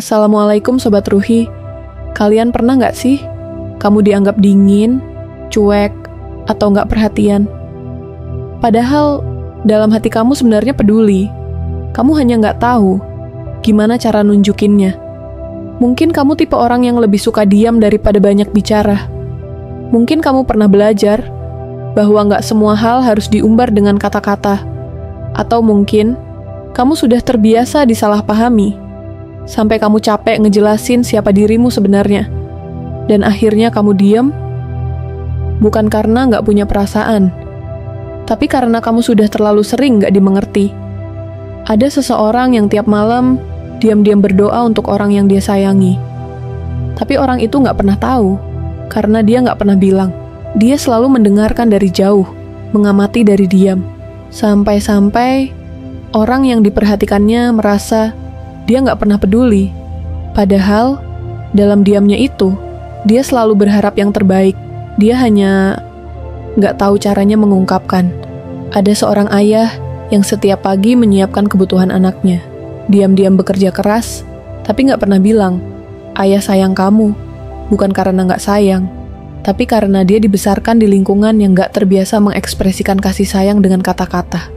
Assalamualaikum Sobat Ruhi. Kalian pernah nggak sih kamu dianggap dingin, cuek, atau nggak perhatian? Padahal dalam hati kamu sebenarnya peduli. Kamu hanya nggak tahu gimana cara nunjukinnya. Mungkin kamu tipe orang yang lebih suka diam daripada banyak bicara. Mungkin kamu pernah belajar bahwa nggak semua hal harus diumbar dengan kata-kata. Atau mungkin kamu sudah terbiasa disalahpahami, sampai kamu capek ngejelasin siapa dirimu sebenarnya. Dan akhirnya kamu diam, bukan karena nggak punya perasaan, tapi karena kamu sudah terlalu sering nggak dimengerti. Ada seseorang yang tiap malam diam-diam berdoa untuk orang yang dia sayangi. Tapi orang itu nggak pernah tahu, karena dia nggak pernah bilang. Dia selalu mendengarkan dari jauh, mengamati dari diam. Sampai-sampai orang yang diperhatikannya merasa dia nggak pernah peduli. Padahal dalam diamnya itu, dia selalu berharap yang terbaik. Dia hanya nggak tahu caranya mengungkapkan. Ada seorang ayah yang setiap pagi menyiapkan kebutuhan anaknya. Diam-diam bekerja keras, tapi nggak pernah bilang, "Ayah sayang kamu," bukan karena nggak sayang, tapi karena dia dibesarkan di lingkungan yang nggak terbiasa mengekspresikan kasih sayang dengan kata-kata.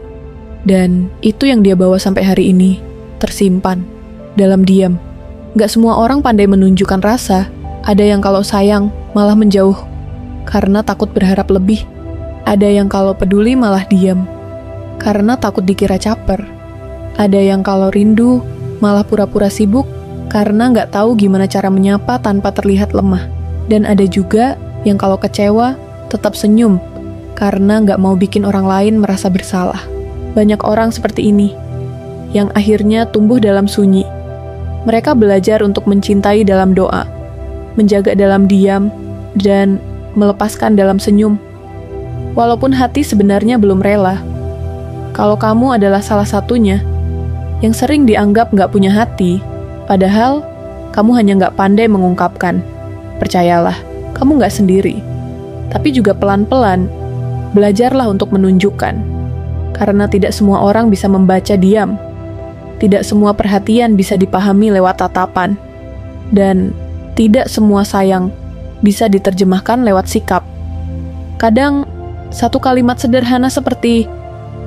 Dan itu yang dia bawa sampai hari ini, tersimpan dalam diam. Nggak semua orang pandai menunjukkan rasa. Ada yang kalau sayang malah menjauh karena takut berharap lebih. Ada yang kalau peduli malah diam karena takut dikira caper. Ada yang kalau rindu malah pura-pura sibuk karena nggak tahu gimana cara menyapa tanpa terlihat lemah. Dan ada juga yang kalau kecewa tetap senyum karena nggak mau bikin orang lain merasa bersalah. Banyak orang seperti ini yang akhirnya tumbuh dalam sunyi. Mereka belajar untuk mencintai dalam doa, menjaga dalam diam, dan melepaskan dalam senyum. Walaupun hati sebenarnya belum rela. Kalau kamu adalah salah satunya yang sering dianggap nggak punya hati, padahal kamu hanya nggak pandai mengungkapkan. Percayalah, kamu nggak sendiri. Tapi juga pelan-pelan, belajarlah untuk menunjukkan. Karena tidak semua orang bisa membaca diam. Tidak semua perhatian bisa dipahami lewat tatapan. Dan tidak semua sayang bisa diterjemahkan lewat sikap. Kadang, satu kalimat sederhana seperti,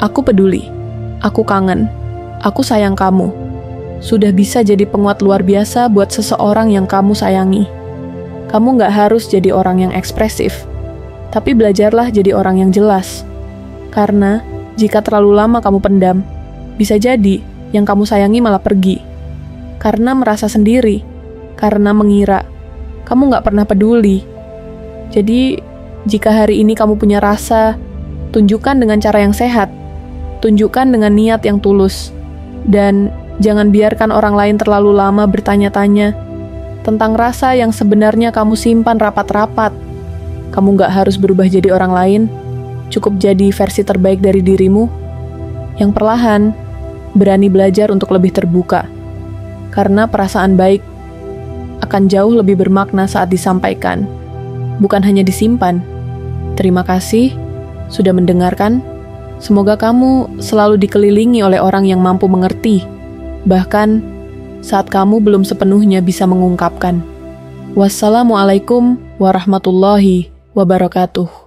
"Aku peduli, aku kangen, aku sayang kamu," sudah bisa jadi penguat luar biasa buat seseorang yang kamu sayangi. Kamu nggak harus jadi orang yang ekspresif, tapi belajarlah jadi orang yang jelas. Karena jika terlalu lama kamu pendam, bisa jadi yang kamu sayangi malah pergi. Karena merasa sendiri, karena mengira kamu nggak pernah peduli. Jadi, jika hari ini kamu punya rasa, tunjukkan dengan cara yang sehat. Tunjukkan dengan niat yang tulus. Dan jangan biarkan orang lain terlalu lama bertanya-tanya tentang rasa yang sebenarnya kamu simpan rapat-rapat. Kamu nggak harus berubah jadi orang lain. Cukup jadi versi terbaik dari dirimu, yang perlahan berani belajar untuk lebih terbuka. Karena perasaan baik akan jauh lebih bermakna saat disampaikan, bukan hanya disimpan. Terima kasih sudah mendengarkan. Semoga kamu selalu dikelilingi oleh orang yang mampu mengerti, bahkan saat kamu belum sepenuhnya bisa mengungkapkan. Wassalamualaikum warahmatullahi wabarakatuh.